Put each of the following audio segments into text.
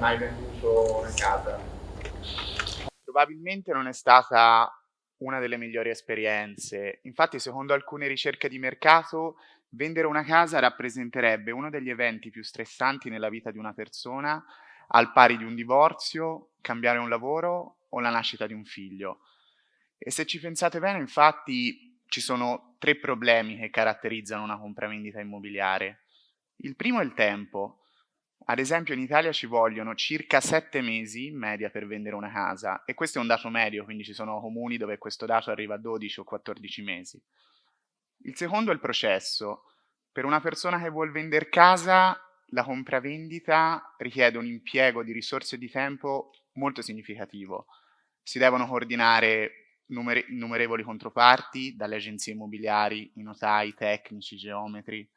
mai venduto una casa? Probabilmente non è stata una delle migliori esperienze. Infatti, secondo alcune ricerche di mercato, vendere una casa rappresenterebbe uno degli eventi più stressanti nella vita di una persona, al pari di un divorzio, cambiare un lavoro o la nascita di un figlio. E se ci pensate bene, infatti, ci sono tre problemi che caratterizzano una compravendita immobiliare. Il primo è il tempo. Ad esempio in Italia ci vogliono circa 7 mesi in media per vendere una casa e questo è un dato medio, quindi ci sono comuni dove questo dato arriva a 12 o 14 mesi. Il secondo è il processo. Per una persona che vuol vendere casa, la compravendita richiede un impiego di risorse e di tempo molto significativo. Si devono coordinare innumerevoli controparti, dalle agenzie immobiliari, i notai, i tecnici, i geometri,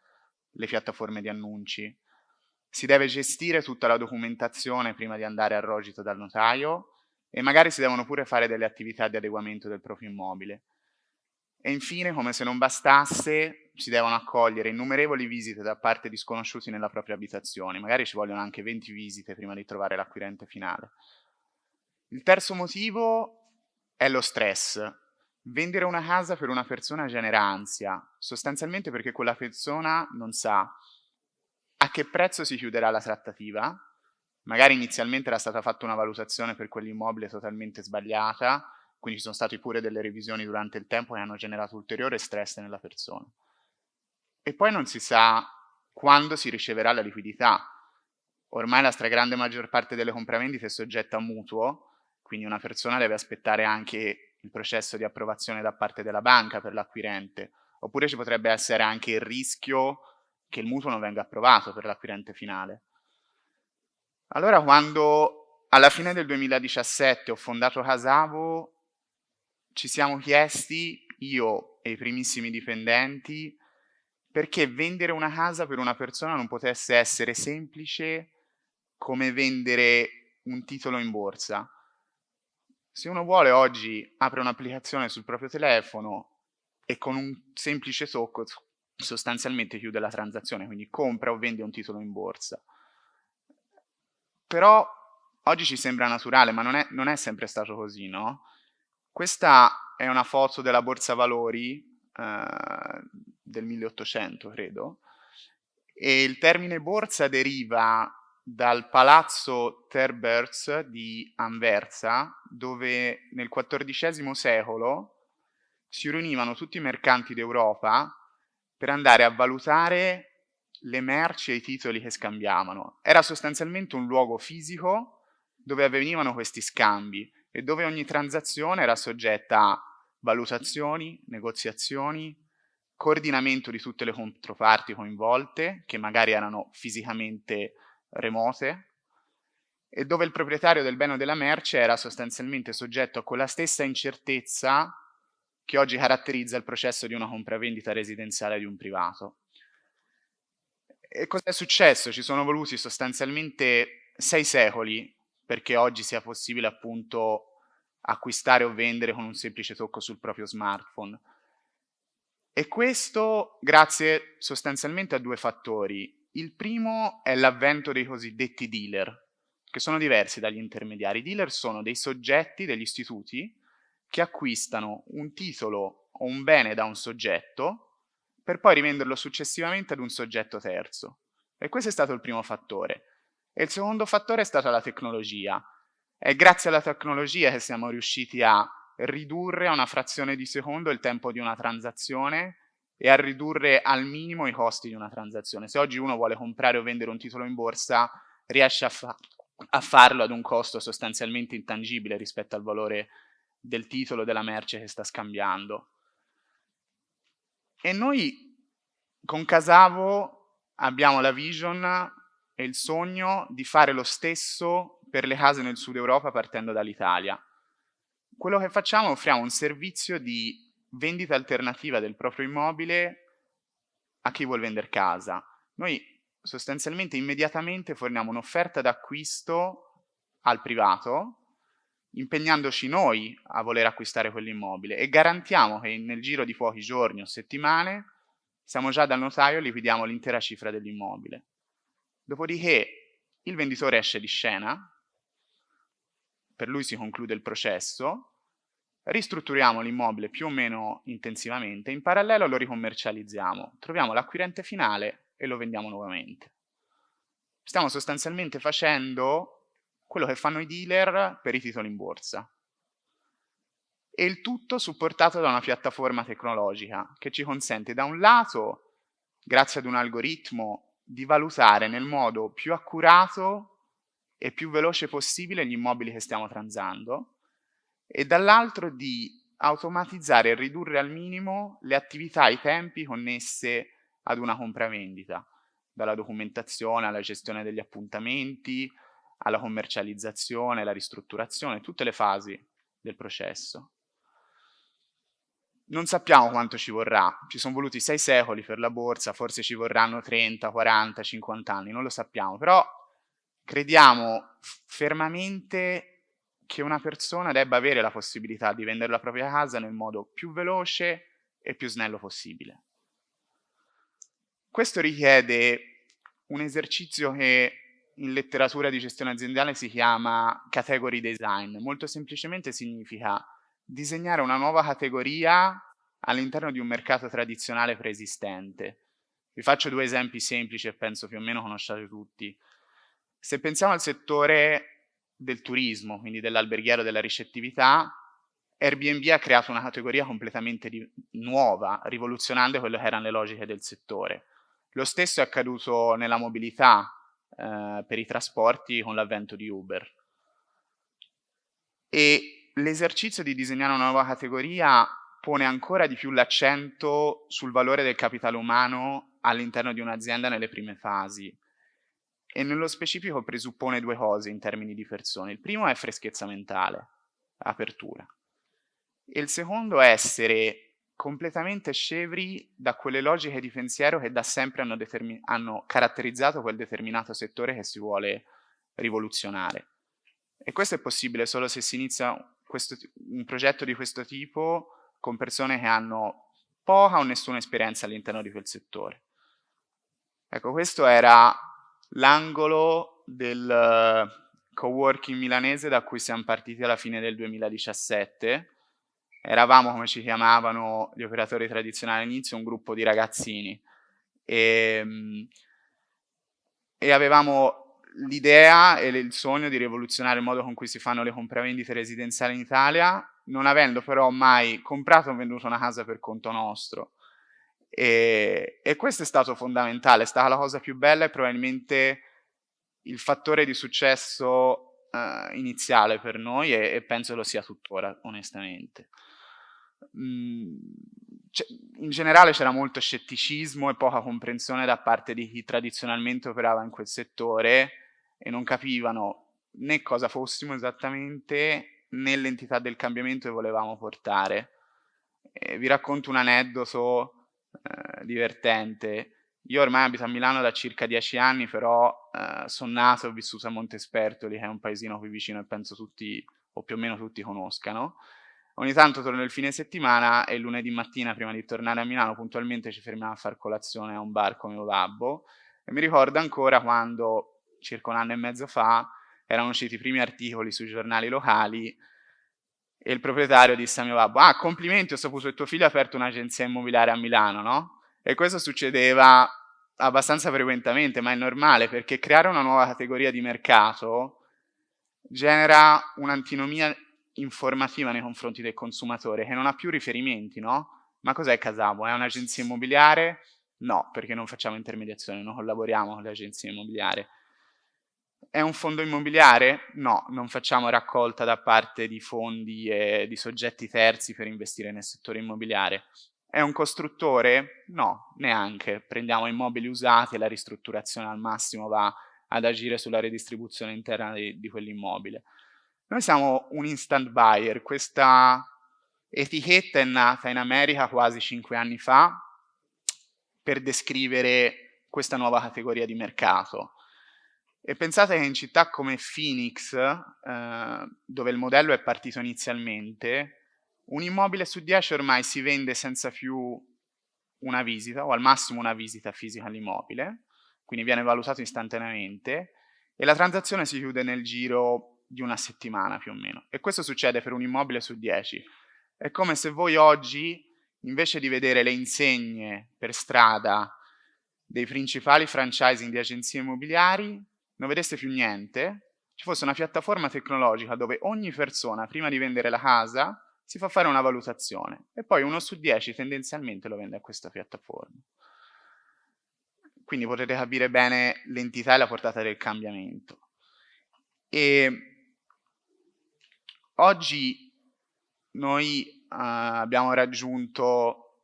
le piattaforme di annunci. Si deve gestire tutta la documentazione prima di andare al rogito dal notaio e magari si devono pure fare delle attività di adeguamento del proprio immobile. E infine, come se non bastasse, si devono accogliere innumerevoli visite da parte di sconosciuti nella propria abitazione. Magari ci vogliono anche 20 visite prima di trovare l'acquirente finale. Il terzo motivo è lo stress. Vendere una casa per una persona genera ansia, sostanzialmente perché quella persona non sa a che prezzo si chiuderà la trattativa. Magari inizialmente era stata fatta una valutazione per quell'immobile totalmente sbagliata, quindi ci sono state pure delle revisioni durante il tempo che hanno generato ulteriore stress nella persona. E poi non si sa quando si riceverà la liquidità. Ormai la stragrande maggior parte delle compravendite è soggetta a mutuo, quindi una persona deve aspettare anche il processo di approvazione da parte della banca per l'acquirente, oppure ci potrebbe essere anche il rischio che il mutuo non venga approvato per l'acquirente finale. Allora, quando alla fine del 2017 ho fondato Casavo, ci siamo chiesti, io e i primissimi dipendenti, perché vendere una casa per una persona non potesse essere semplice come vendere un titolo in borsa. Se uno vuole oggi apre un'applicazione sul proprio telefono e con un semplice tocco sostanzialmente chiude la transazione, quindi compra o vende un titolo in borsa. Però oggi ci sembra naturale, ma non è sempre stato così, no? Questa è una foto della Borsa Valori del 1800, credo, e il termine borsa deriva dal palazzo Ter Beers di Anversa, dove nel XIV secolo si riunivano tutti i mercanti d'Europa per andare a valutare le merci e i titoli che scambiavano. Era sostanzialmente un luogo fisico dove avvenivano questi scambi e dove ogni transazione era soggetta a valutazioni, negoziazioni, coordinamento di tutte le controparti coinvolte, che magari erano fisicamente remote, e dove il proprietario del bene o della merce era sostanzialmente soggetto a quella stessa incertezza che oggi caratterizza il processo di una compravendita residenziale di un privato. E cosa è successo? Ci sono voluti sostanzialmente 6 secoli perché oggi sia possibile appunto acquistare o vendere con un semplice tocco sul proprio smartphone. E questo grazie sostanzialmente a due fattori. Il primo è l'avvento dei cosiddetti dealer, che sono diversi dagli intermediari. I dealer sono dei soggetti, degli istituti, che acquistano un titolo o un bene da un soggetto per poi rivenderlo successivamente ad un soggetto terzo. E questo è stato il primo fattore. E il secondo fattore è stata la tecnologia. È grazie alla tecnologia che siamo riusciti a ridurre a una frazione di secondo il tempo di una transazione e a ridurre al minimo i costi di una transazione. Se oggi uno vuole comprare o vendere un titolo in borsa, riesce a farlo ad un costo sostanzialmente intangibile rispetto al valore del titolo della merce che sta scambiando. E noi con Casavo abbiamo la vision e il sogno di fare lo stesso per le case nel sud Europa partendo dall'Italia. Quello che facciamo è offriamo un servizio di vendita alternativa del proprio immobile a chi vuol vendere casa. Noi sostanzialmente immediatamente forniamo un'offerta d'acquisto al privato, impegnandoci noi a voler acquistare quell'immobile e garantiamo che nel giro di pochi giorni o settimane siamo già dal notaio e liquidiamo l'intera cifra dell'immobile. Dopodiché il venditore esce di scena, per lui si conclude il processo, ristrutturiamo l'immobile più o meno intensivamente, in parallelo lo ricommercializziamo, troviamo l'acquirente finale e lo vendiamo nuovamente. Stiamo sostanzialmente facendo quello che fanno i dealer per i titoli in borsa. E il tutto supportato da una piattaforma tecnologica che ci consente da un lato, grazie ad un algoritmo, di valutare nel modo più accurato e più veloce possibile gli immobili che stiamo transando e dall'altro di automatizzare e ridurre al minimo le attività e i tempi connesse ad una compravendita, dalla documentazione alla gestione degli appuntamenti, alla commercializzazione, alla ristrutturazione, tutte le fasi del processo. Non sappiamo quanto ci vorrà, ci sono voluti 6 secoli per la borsa, forse ci vorranno 30, 40, 50 anni, non lo sappiamo, però crediamo fermamente che una persona debba avere la possibilità di vendere la propria casa nel modo più veloce e più snello possibile. Questo richiede un esercizio che in letteratura di gestione aziendale si chiama category design. Molto semplicemente significa disegnare una nuova categoria all'interno di un mercato tradizionale preesistente. Vi faccio 2 esempi semplici e penso più o meno conosciate tutti. Se pensiamo al settore del turismo, quindi dell'alberghiero, della ricettività, Airbnb ha creato una categoria completamente nuova, rivoluzionando quelle che erano le logiche del settore. Lo stesso è accaduto nella mobilità, per i trasporti con l'avvento di Uber. E l'esercizio di disegnare una nuova categoria pone ancora di più l'accento sul valore del capitale umano all'interno di un'azienda nelle prime fasi. E nello specifico presuppone 2 cose in termini di persone. Il primo è freschezza mentale, apertura. E il secondo è essere completamente scevri da quelle logiche di pensiero che da sempre hanno caratterizzato quel determinato settore che si vuole rivoluzionare. E questo è possibile solo se si inizia un progetto di questo tipo con persone che hanno poca o nessuna esperienza all'interno di quel settore. Ecco, questo era l'angolo del coworking milanese da cui siamo partiti alla fine del 2017. Eravamo, come ci chiamavano gli operatori tradizionali all'inizio, un gruppo di ragazzini e avevamo l'idea e il sogno di rivoluzionare il modo con cui si fanno le compravendite residenziali in Italia, non avendo però mai comprato o venduto una casa per conto nostro. E questo è stato fondamentale, è stata la cosa più bella e probabilmente il fattore di successo iniziale per noi e penso lo sia tuttora, onestamente. In generale c'era molto scetticismo e poca comprensione da parte di chi tradizionalmente operava in quel settore e non capivano né cosa fossimo esattamente né l'entità del cambiamento che volevamo portare. Vi racconto un aneddoto divertente. Io ormai abito a Milano da circa 10 anni, però sono nato e ho vissuto a Montespertoli, che è un paesino qui vicino e penso tutti, o più o meno tutti, conoscano. Ogni tanto torno il fine settimana e il lunedì mattina, prima di tornare a Milano, puntualmente ci fermiamo a far colazione a un bar con mio babbo. E mi ricordo ancora quando, circa 1 anno e mezzo fa, erano usciti i primi articoli sui giornali locali e il proprietario disse a mio babbo: "Ah, complimenti, ho saputo che tuo figlio ha aperto un'agenzia immobiliare a Milano, no?" E questo succedeva abbastanza frequentemente, ma è normale, perché creare una nuova categoria di mercato genera un'antinomia informativa nei confronti del consumatore che non ha più riferimenti, no? Ma cos'è Casabo? È un'agenzia immobiliare? No, perché non facciamo intermediazione, non collaboriamo con le agenzie immobiliari. È un fondo immobiliare? No, non facciamo raccolta da parte di fondi e di soggetti terzi per investire nel settore immobiliare. È un costruttore? No, neanche. Prendiamo immobili usati e la ristrutturazione al massimo va ad agire sulla redistribuzione interna di quell'immobile. Noi siamo un instant buyer, questa etichetta è nata in America quasi 5 anni fa per descrivere questa nuova categoria di mercato. E pensate che in città come Phoenix, dove il modello è partito inizialmente, un immobile su 10 ormai si vende senza più una visita, o al massimo una visita fisica all'immobile, quindi viene valutato istantaneamente, e la transazione si chiude nel giro di una settimana più o meno. E questo succede per un immobile su 10. È come se voi oggi, invece di vedere le insegne per strada dei principali franchising di agenzie immobiliari, non vedeste più niente, ci fosse una piattaforma tecnologica dove ogni persona, prima di vendere la casa, si fa fare una valutazione e poi 1 su 10 tendenzialmente lo vende a questa piattaforma. Quindi potete capire bene l'entità e la portata del cambiamento. E oggi noi abbiamo raggiunto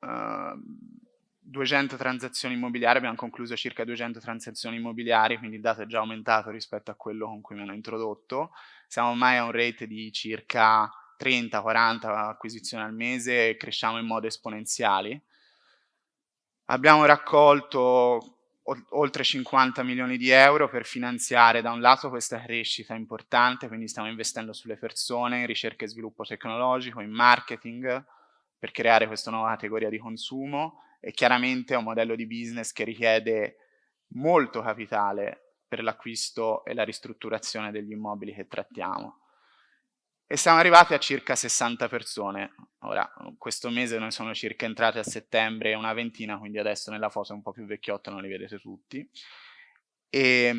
200 transazioni immobiliari, abbiamo concluso circa 200 transazioni immobiliari, quindi il dato è già aumentato rispetto a quello con cui mi hanno introdotto. Siamo ormai a un rate di circa 30-40 acquisizioni al mese e cresciamo in modo esponenziale. Abbiamo raccolto oltre 50 milioni di euro per finanziare da un lato questa crescita importante, quindi stiamo investendo sulle persone, in ricerca e sviluppo tecnologico, in marketing, per creare questa nuova categoria di consumo e chiaramente è un modello di business che richiede molto capitale per l'acquisto e la ristrutturazione degli immobili che trattiamo. E siamo arrivati a circa 60 persone. Ora, questo mese noi sono circa entrati a settembre una ventina, quindi adesso nella foto è un po' più vecchiotta, non li vedete tutti. E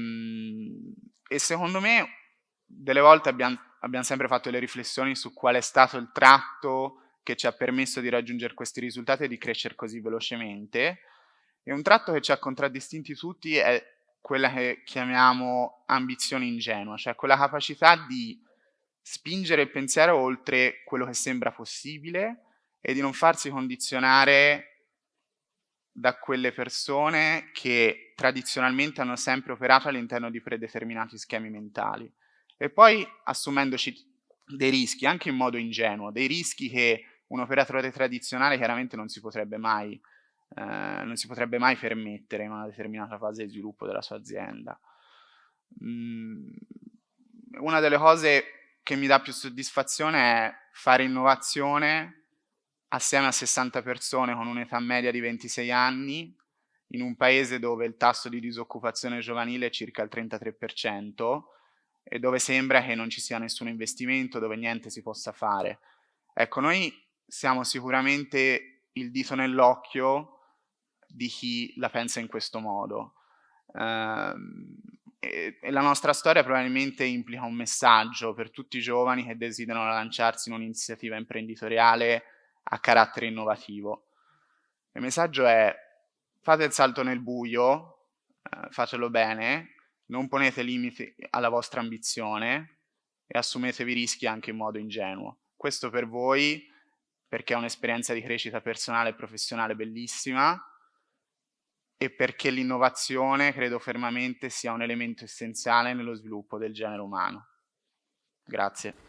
secondo me delle volte abbiamo sempre fatto le riflessioni su qual è stato il tratto che ci ha permesso di raggiungere questi risultati e di crescere così velocemente. E un tratto che ci ha contraddistinti tutti è quella che chiamiamo ambizione ingenua, cioè quella capacità di spingere il pensiero oltre quello che sembra possibile e di non farsi condizionare da quelle persone che tradizionalmente hanno sempre operato all'interno di predeterminati schemi mentali. E poi assumendoci dei rischi, anche in modo ingenuo, dei rischi che un operatore tradizionale chiaramente non si potrebbe mai permettere in una determinata fase di sviluppo della sua azienda. Una delle cose che mi dà più soddisfazione è fare innovazione assieme a 60 persone con un'età media di 26 anni, in un paese dove il tasso di disoccupazione giovanile è circa il 33% e dove sembra che non ci sia nessun investimento, dove niente si possa fare. Ecco, noi siamo sicuramente il dito nell'occhio di chi la pensa in questo modo. E la nostra storia probabilmente implica un messaggio per tutti i giovani che desiderano lanciarsi in un'iniziativa imprenditoriale a carattere innovativo. Il messaggio è: fate il salto nel buio, fatelo bene, non ponete limiti alla vostra ambizione e assumetevi rischi anche in modo ingenuo. Questo per voi, perché è un'esperienza di crescita personale e professionale bellissima e perché l'innovazione credo fermamente sia un elemento essenziale nello sviluppo del genere umano. Grazie.